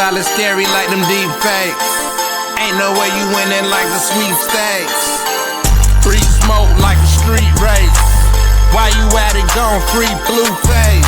solid, scary like them deep fakes. Ain't no way you winning like the sweepstakes. Free smoke like a street race. Why you at it, gone free blue face?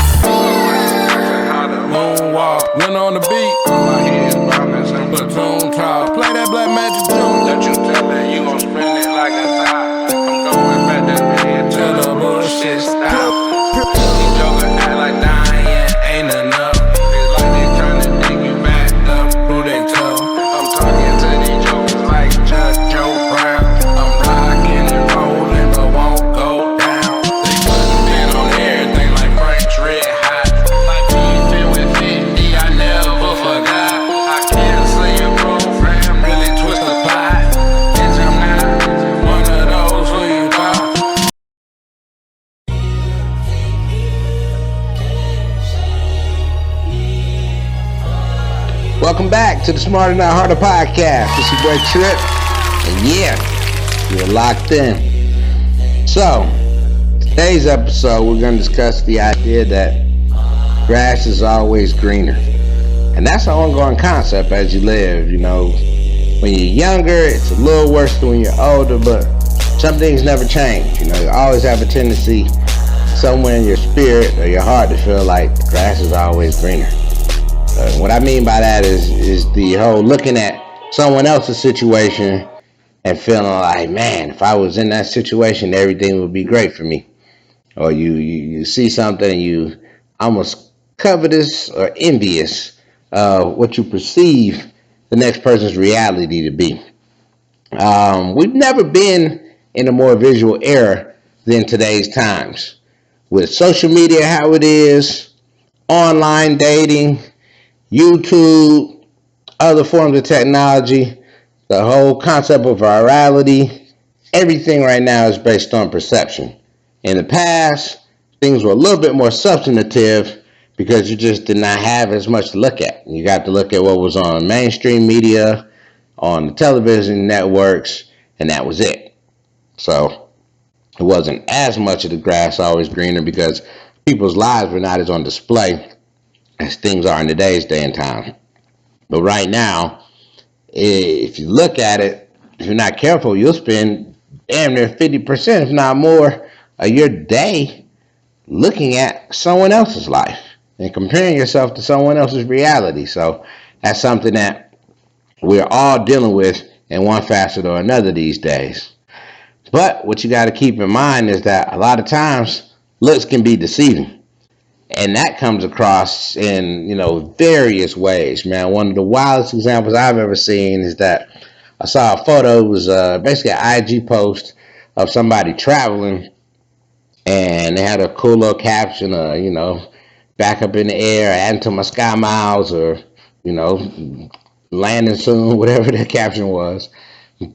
Moonwalk, went on the beat. My head bobbing, some platoon talk. Play that Black Magic tune. That you tell me you gon' spend it like a top. I'm going back that bed till the bullshit stop. These jokers act like dying ain't enough. It's like they tryna dig you back up. Who they tell? I'm talking to these jokers like Judge Joe Brown. I'm rocking and rolling, but won't go down. They putting in on everything like Frank's Red Hot. Like beefing with 50, I never forgot. I can't see a program really twist the pot. Bitch, I'm not one of those who you thought. Welcome back to the Smarter Not Harder Podcast. This is your boy Trip, and yeah, you're locked in. So, today's episode, we're going to discuss the idea that grass is always greener. And that's an ongoing concept as you live, you know. When you're younger, it's a little worse than when you're older, but some things never change. You know, you always have a tendency somewhere in your spirit or your heart to feel like the grass is always greener. What I mean by that is the whole looking at someone else's situation and feeling like, man, if I was in that situation, everything would be great for me. Or you see something and you almost covetous or envious what you perceive the next person's reality to be. We've never been in a more visual era than today's times. With social media how it is, online dating, YouTube, other forms of technology, the whole concept of virality, everything right now is based on perception. In the past, things were a little bit more substantive because you just did not have as much to look at. You got to look at what was on mainstream media, on the television networks, and that was it. So it wasn't as much of the grass always greener because people's lives were not as on display as things are in today's day and time. But right now, if you look at it, if you're not careful, you'll spend damn near 50%, if not more, of your day looking at someone else's life and comparing yourself to someone else's reality. So that's something that we're all dealing with in one facet or another these days. But what you got to keep in mind is that a lot of times looks can be deceiving. And that comes across in, various ways, man. One of the wildest examples I've ever seen is that I saw a photo. It was basically an IG post of somebody traveling, and they had a cool little caption, back up in the air, adding to my sky miles, or, landing soon, whatever the caption was.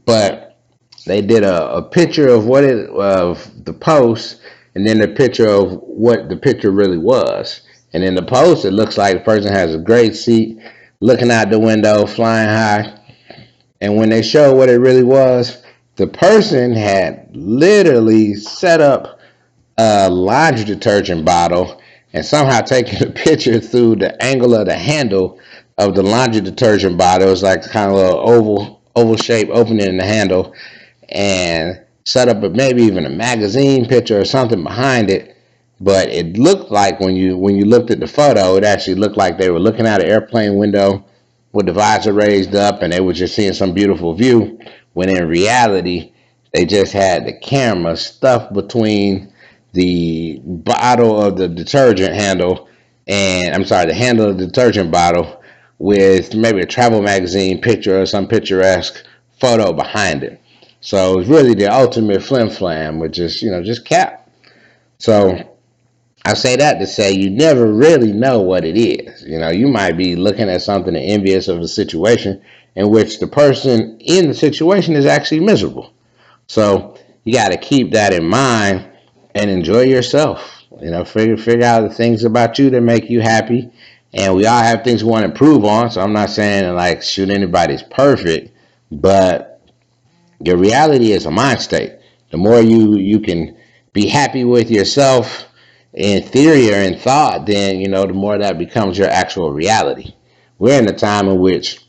But they did a picture of of the post, and then the picture of what the picture really was. And in the post, it looks like the person has a great seat, looking out the window, flying high. And when they show what it really was, the person had literally set up a laundry detergent bottle and somehow taken a picture through the angle of the handle of the laundry detergent bottle. It was like kind of a little oval shape opening in the handle, and set up maybe even a magazine picture or something behind it. But it looked like when you looked at the photo, it actually looked like they were looking out an airplane window with the visor raised up and they were just seeing some beautiful view, when in reality they just had the camera stuffed between the bottle of the detergent handle the handle of the detergent bottle, with maybe a travel magazine picture or some picturesque photo behind it. So it's really the ultimate flim flam, which is, just cap. So I say that to say you never really know what it is. You might be looking at something and envious of a situation in which the person in the situation is actually miserable. So you got to keep that in mind and enjoy yourself. Figure out the things about you that make you happy. And we all have things we want to improve on. So I'm not saying like shoot anybody's perfect, but your reality is a mind state. The more you can be happy with yourself in theory or in thought, then, the more that becomes your actual reality. We're in a time in which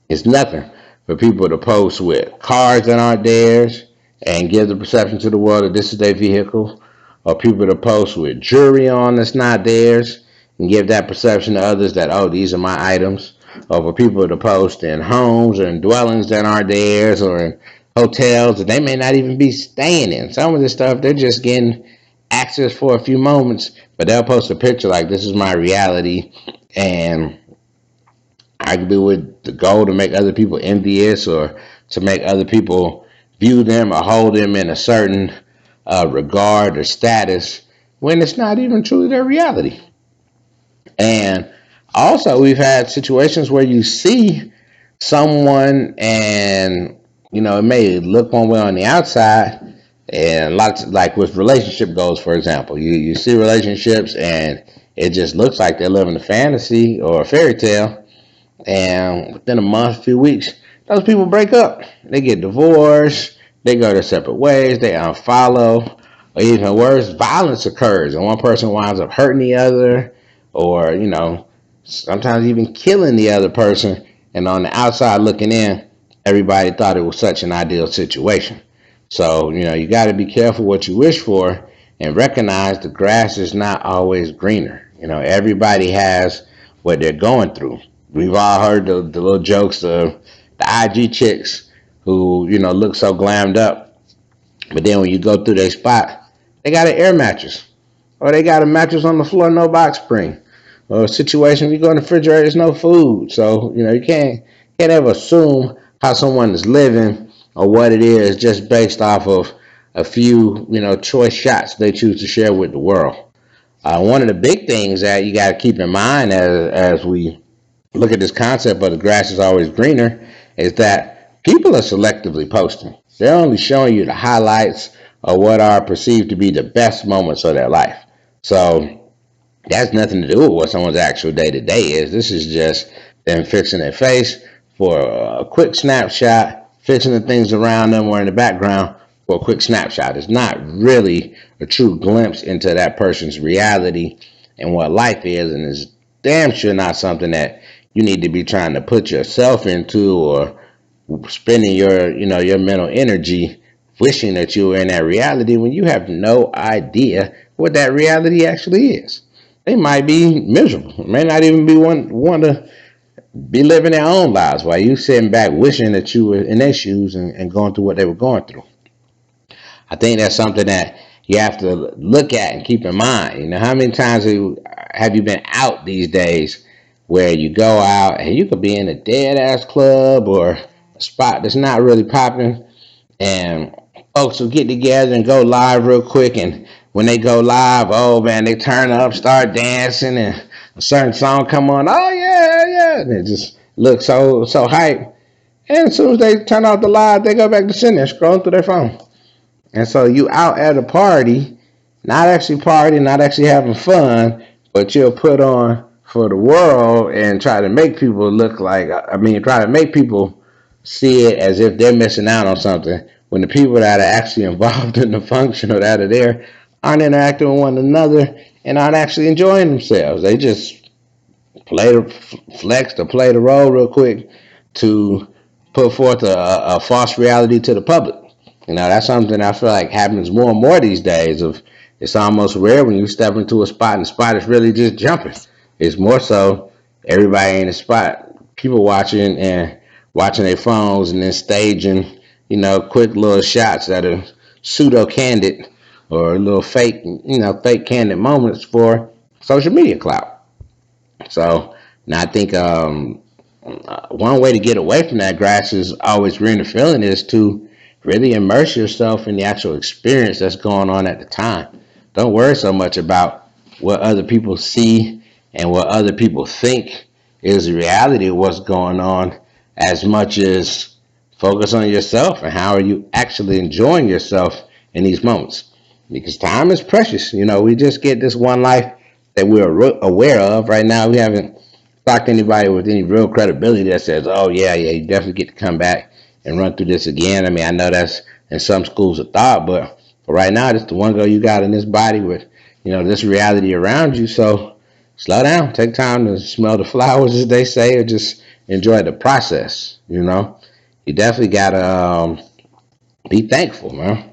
it's nothing for people to post with cars that aren't theirs and give the perception to the world that this is their vehicle, or people to post with jewelry on that's not theirs and give that perception to others that, oh, these are my items, or for people to post in homes or in dwellings that aren't theirs, or in hotels that they may not even be staying in. Some of this stuff, they're just getting access for a few moments, but they'll post a picture like, this is my reality, and I could do it the goal to make other people envious or to make other people view them or hold them in a certain regard or status when it's not even truly their reality. And also, we've had situations where you see someone and, it may look one way on the outside. And lots, like with relationship goals, for example, you see relationships and it just looks like they're living a fantasy or a fairy tale, and within a month, few weeks, those people break up. They get divorced. They go their separate ways. They unfollow. Or even worse, violence occurs, and one person winds up hurting the other, or sometimes even killing the other person. And on the outside looking in, everybody thought it was such an ideal situation. So you got to be careful what you wish for, and recognize the grass is not always greener. Everybody has what they're going through. We've all heard the little jokes of the IG chicks who, look so glammed up, but then when you go through their spot, they got an air mattress, or they got a mattress on the floor, no box spring, or a situation where you go in the refrigerator, there's no food. So, you can't ever assume how someone is living or what it is just based off of a few, choice shots they choose to share with the world. One of the big things that you got to keep in mind as we look at this concept of the grass is always greener is that people are selectively posting. They're only showing you the highlights of what are perceived to be the best moments of their life. So that has nothing to do with what someone's actual day to day is. This is just them fixing their face for a quick snapshot, fixing the things around them or in the background for a quick snapshot. It's not really a true glimpse into that person's reality and what life is, and it's damn sure not something that you need to be trying to put yourself into or spending your mental energy wishing that you were in that reality when you have no idea what that reality actually is. They might be miserable. May not even be one to be living their own lives while you sitting back wishing that you were in their shoes and going through what they were going through. I think that's something that you have to look at and keep in mind. How many times have you been out these days where you go out and you could be in a dead ass club or a spot that's not really popping, and folks will get together and go live real quick, and when they go live, oh man, they turn up, start dancing, and a certain song come on, oh yeah, and it just looks so hype. And as soon as they turn off the live, they go back to sitting there scrolling through their phone. And so you out at a party, not actually partying, not actually having fun, but you'll put on for the world and try to make people try to make people see it as if they're missing out on something when the people that are actually involved in the function or that are there aren't interacting with one another and aren't actually enjoying themselves. They just play the flex to play the role real quick to put forth a false reality to the public. That's something I feel like happens more and more these days. It's almost rare when you step into a spot and the spot is really just jumping. It's more so everybody in the spot, people watching and watching their phones and then staging, quick little shots that are pseudo candid or little fake, fake candid moments for social media clout. So now I think one way to get away from that grass is always greener feeling is to really immerse yourself in the actual experience that's going on at the time. Don't worry so much about what other people see and what other people think is the reality of what's going on, as much as focus on yourself and how are you actually enjoying yourself in these moments. Because time is precious. We just get this one life that we're aware of. Right now, we haven't talked to anybody with any real credibility that says, oh, yeah, you definitely get to come back and run through this again. I know that's in some schools of thought, but for right now, it's the one go you got in this body with, this reality around you. So slow down. Take time to smell the flowers, as they say, or just enjoy the process. You definitely gotta be thankful, man.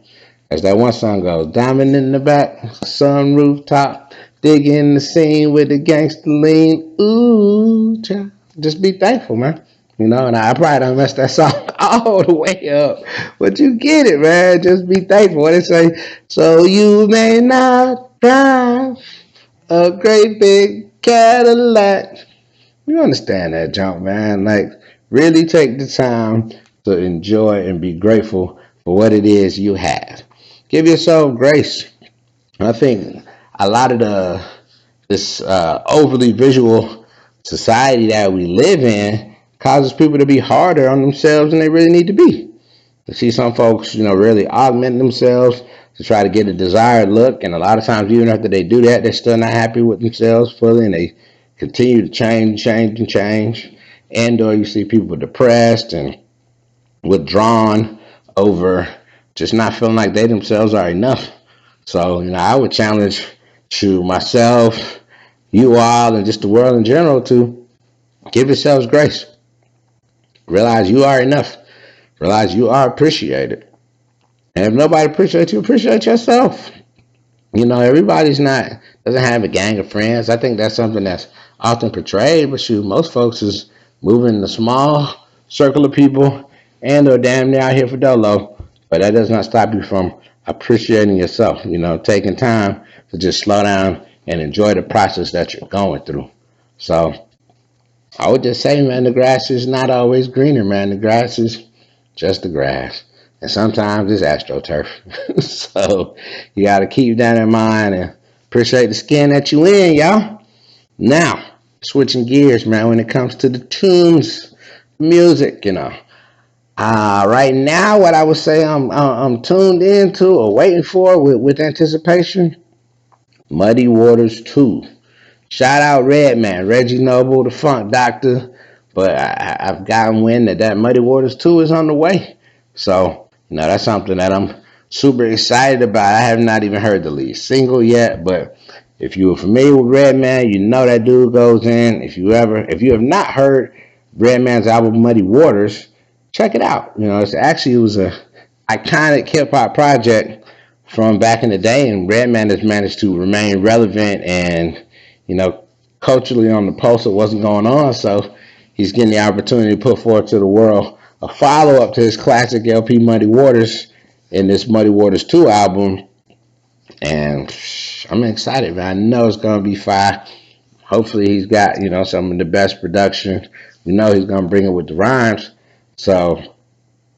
As that one song goes, diamond in the back, sun rooftop, digging the scene with the gangster lean. Ooh, child. Just be thankful, man. And I probably don't mess that song all the way up, but you get it, man. Just be thankful. What it say? So you may not drive a great big Cadillac. You understand that jump, man? Like, really take the time to enjoy and be grateful for what it is you have. Give yourself grace. I think a lot of this overly visual society that we live in causes people to be harder on themselves than they really need to be. You see some folks, really augment themselves to try to get a desired look, and a lot of times, even after they do that, they're still not happy with themselves fully, and they continue to change. And/or you see people depressed and withdrawn over just not feeling like they themselves are enough. So, I would challenge to myself, you all, and just the world in general to give yourselves grace. Realize you are enough. Realize you are appreciated. And if nobody appreciates you, appreciate yourself. Everybody's not doesn't have a gang of friends. I think that's something that's often portrayed, but shoot, most folks is moving in a small circle of people and are damn near out here for dolo. But that does not stop you from appreciating yourself, taking time to just slow down and enjoy the process that you're going through. So I would just say, man, the grass is not always greener, man. The grass is just the grass. And sometimes it's astroturf. So you got to keep that in mind and appreciate the skin that you in, y'all. Now, switching gears, man, when it comes to the tunes, music, right now, what I would say I'm tuned into or waiting for with anticipation, Muddy Waters 2. Shout out Redman, Reggie Noble, the Funk Doctor. But I've gotten wind that Muddy Waters 2 is on the way. So, that's something that I'm super excited about. I have not even heard the lead single yet, but if you are familiar with Redman, you know that dude goes in. If you have not heard Redman's album Muddy Waters, check it out. It was a iconic hip hop project from back in the day, and Redman has managed to remain relevant and culturally on the pulse of what's going on. So he's getting the opportunity to put forth to the world a follow-up to his classic LP Muddy Waters in this Muddy Waters 2 album. And I'm excited, man. I know it's going to be fire. Hopefully he's got, some of the best production. We know he's going to bring it with the rhymes. So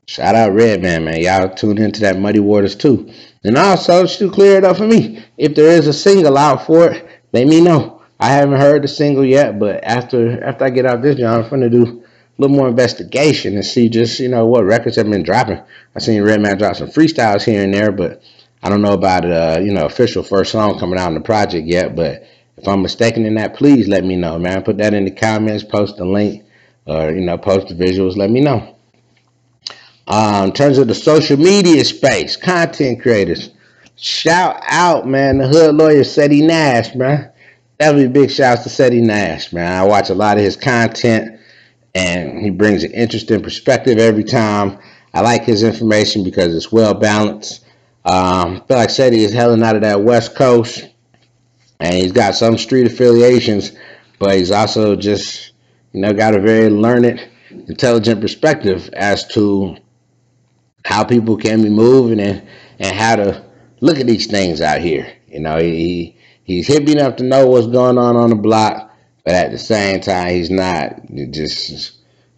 shout out Redman, man. Y'all tune into that Muddy Waters 2. And also, to clear it up for me, if there is a single out for it, let me know. I haven't heard the single yet, but after I get out this job, I'm going to do a little more investigation and see just, what records have been dropping. I seen Redman drop some freestyles here and there, but I don't know about official first song coming out in the project yet. But if I'm mistaken in that, please let me know, man. Put that in the comments, post the link, or, post the visuals, let me know. In terms of the social media space, content creators, shout out, man, the hood lawyer Ceddy Nash, man. Definitely big shouts to Ceddy Nash, man. I watch a lot of his content, and he brings an interesting perspective every time. I like his information because it's well balanced. I feel like Ceddy is hailing out of that West Coast, and he's got some street affiliations, but he's also just, got a very learned, intelligent perspective as to how people can be moving and how to look at these things out here. He's hip enough to know what's going on the block, but at the same time, he's not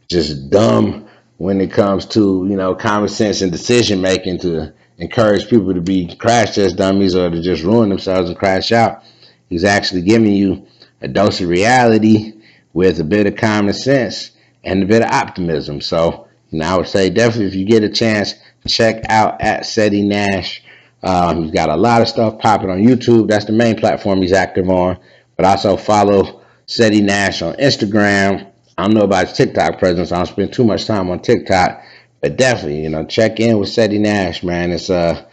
just dumb when it comes to common sense and decision making to encourage people to be crash test dummies or to just ruin themselves and crash out. He's actually giving you a dose of reality with a bit of common sense and a bit of optimism. So, I would say definitely if you get a chance, check out at Ceddy Nash. He's got a lot of stuff popping on YouTube. That's the main platform he's active on. But also follow Ceddy Nash on Instagram. I don't know about his TikTok presence. I don't spend too much time on TikTok. But definitely, check in with Ceddy Nash, man. It's CEDDYNASH,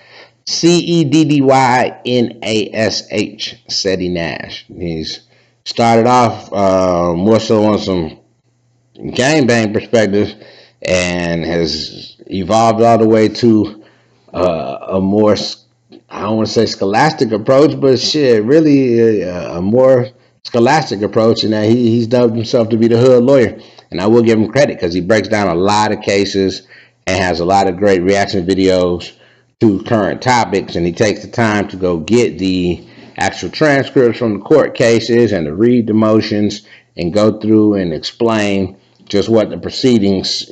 Ceddy Nash. He's started off more so on some gangbang perspective and has evolved all the way to a more, I don't want to say scholastic approach, but shit, really a more scholastic approach, and that he's dubbed himself to be the hood lawyer. And I will give him credit because he breaks down a lot of cases and has a lot of great reaction videos to current topics, and he takes the time to go get the actual transcripts from the court cases and to read the motions and go through and explain just what the proceedings,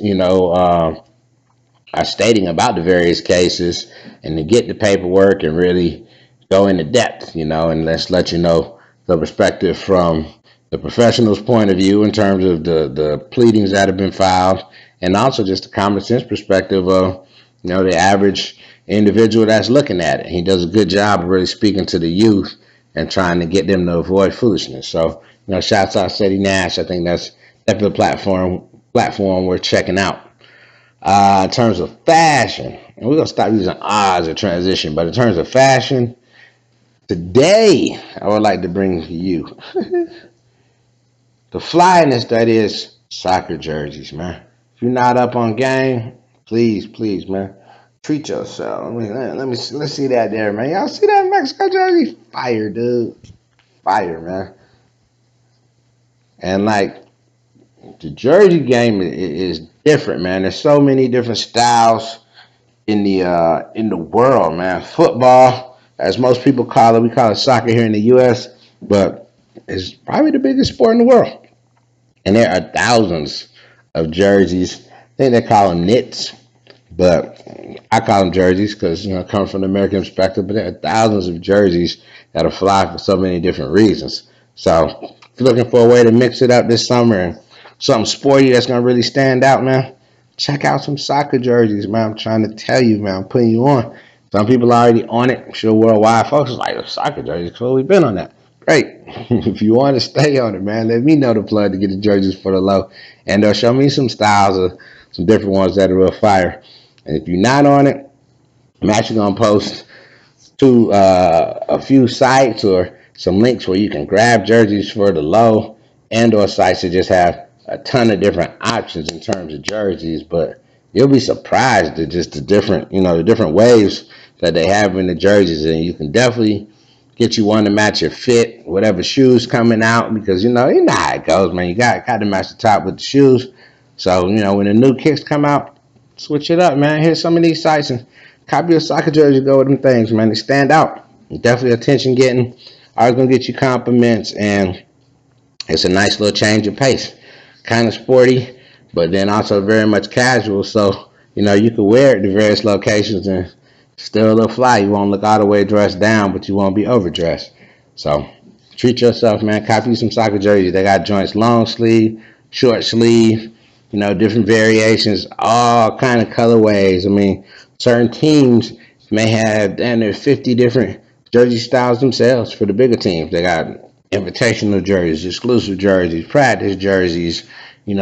are stating about the various cases, and to get the paperwork and really go into depth, and let's let you know the perspective from the professional's point of view in terms of the pleadings that have been filed, and also just the common sense perspective of, the average individual that's looking at it. He does a good job of really speaking to the youth and trying to get them to avoid foolishness. So, shouts out Ceddy Nash. I think that's definitely a platform worth checking out. In terms of fashion, and we're going to stop using odds or transition, but in terms of fashion, today I would like to bring to you the flyness that is soccer jerseys, man. If you're not up on game, please, man, treat yourself. Let's see that there, man. Y'all see that Mexico jersey? Fire, dude. Fire, man. And like, the jersey game is different, man. There's so many different styles in the world, man. Football, as most people call it, we call it soccer here in the U.S., but it's probably the biggest sport in the world. And there are thousands of jerseys. I think they call them knits, but I call them jerseys because, I come from the American perspective, but there are thousands of jerseys that are fly for so many different reasons. So if you're looking for a way to mix it up this summer and something sporty that's going to really stand out, man, check out some soccer jerseys, man. I'm trying to tell you, man. I'm putting you on. Some people are already on it. I'm sure worldwide folks is like, soccer jerseys, cool. We've been on that. Great. If you want to stay on it, man, let me know the plug to get the jerseys for the low. And they'll show me some styles of some different ones that are real fire. And if you're not on it, I'm actually going to post to a few sites or some links where you can grab jerseys for the low, and or sites that just have a ton of different options in terms of jerseys. But you'll be surprised at just the different, the different waves that they have in the jerseys, and you can definitely get you one to match your fit, whatever shoes coming out, because you know how it goes, man. You got to match the top with the shoes. So when the new kicks come out, switch it up, man. Here's some of these sites and copy a soccer jersey, go with them things, man. They stand out. Definitely attention getting. Always gonna get you compliments, and it's a nice little change of pace. Kind of sporty, but then also very much casual. So, you can wear it to various locations and still look fly. You won't look all the way dressed down, but you won't be overdressed. So, treat yourself, man. Copy some soccer jerseys. They got joints, long sleeve, short sleeve, different variations, all kind of colorways. I mean, certain teams may have 50 different jersey styles themselves for the bigger teams. They got invitational jerseys, exclusive jerseys, practice jerseys,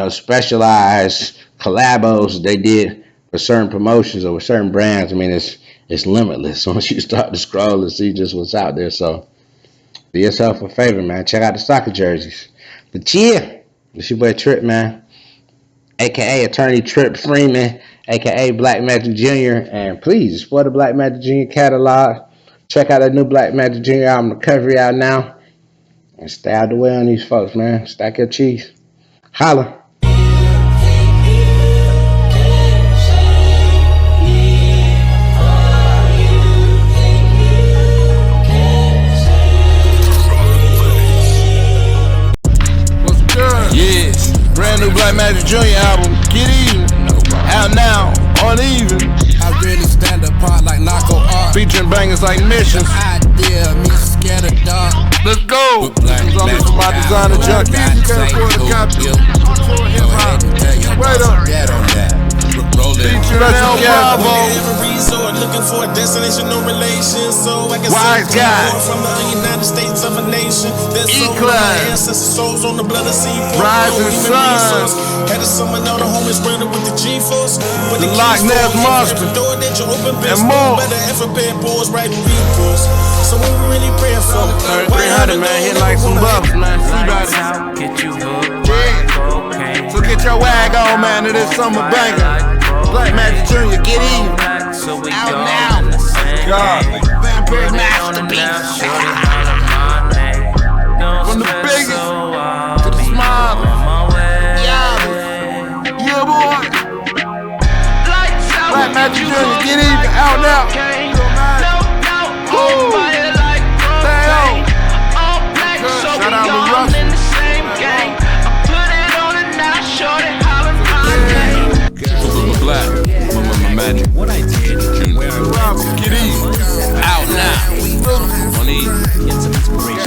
specialized collabos they did for certain promotions or with certain brands. I mean, it's limitless once you start to scroll and see just what's out there. So do yourself a favor, man. Check out the soccer jerseys. But yeah, it's your boy Trip, man, aka Attorney Trip Freeman, aka Black Magic Jr. And please support the Black Magic Jr. catalog. Check out that new Black Magic Jr. album, Recovery, out now. And stay out the way on these folks, man. Stack your cheese. Holla. What's good? Yeah. Brand new Black Magic Jr. album, Get Even. Out now, on Even. I really stand apart like Narco Art. Featuring bangers like Missions. Idea, me scared of dark. Let's go. It's on this for my designer junkie. You can't afford to copy. Hip hop. Wait up. Featuring El Bravo. Every resort looking for a destination, no relation. So I can Wise see guy. from the United States of a nation. There's so E-Class. many ancestors, souls on the blood of sea. Rising Sun. Had to summon all the homies branded with the G-Force. With The Loch Ness Monster. Door that you open, And more. better effort, bad boys, right peoples. So what we really praying for? 300, man, hit like some bucks, man. See about it. Get you hooked. Yeah. So get your wag on, man, to this summer banger. Black Magic Jr., get even. So we Out go now. in the same God. game. Vampire Now, masterpiece. shorty holler my name. Don't From the stress, biggest so I'll to the be smallest. on my way. Yeah, boy. Black Magic Jr., get even. Out now. Woo. Damn. Shout out to Russ. Black, my magic. What I did, Get easy. Out now. On these. get some inspiration.